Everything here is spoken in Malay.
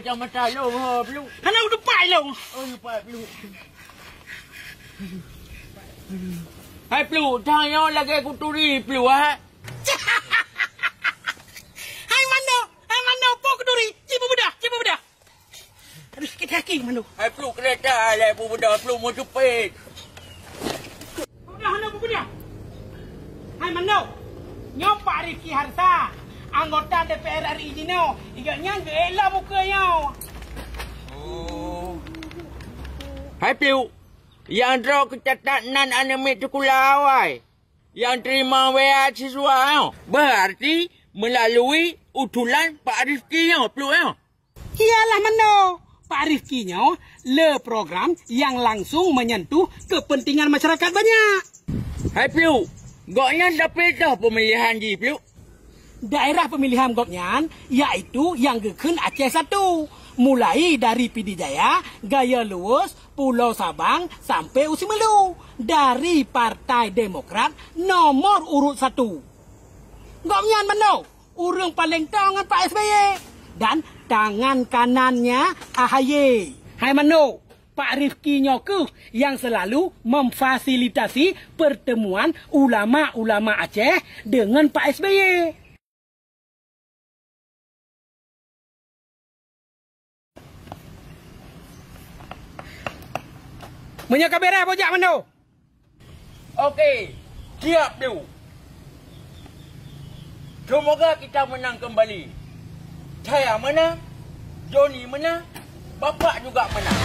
macam mata lo belum. Hana udah pai lo. Oh, lupa belum. Hai Plu, jangan lagi aku turi Plu ha. Hai mano, pok duri, cipu budak. Aduh, sakit kaki mano. Hai Plu, kereta lah pu budak Plu mau cepet. Hana budak. Hai mano. Nyo Pak Rifki Harsa, anggota DPR RI Dino. Igaknya gelah mukanya. Oh. Hai Plu. Yang draw kecatatan anime sekolah awal. Yang terima WA siswa. Berarti melalui utulan Pak Rifki Plu. Iyalah mano. Pak Rifki le program yang langsung menyentuh kepentingan masyarakat banyak. Hai Plu. Goknya dapat dah pemilihan di Plu. Daerah pemilihan goknya iaitu yang gekun Aceh 1. Mulai dari Pidijaya, Gaya Luwus, Pulau Sabang sampai Usimelu. Dari Partai Demokrat nomor urut 1. Goknya mano, urang paling tangan Pak SBY. Dan tangan kanannya AHY. Hai mano, Pak Rifki Nyoku yang selalu memfasilitasi pertemuan ulama-ulama Aceh dengan Pak SBY. Punya kabar bojak mano? Okey, siap Plu. Semoga kita menang kembali. Saya menang, Johnny menang, Bapak juga menang.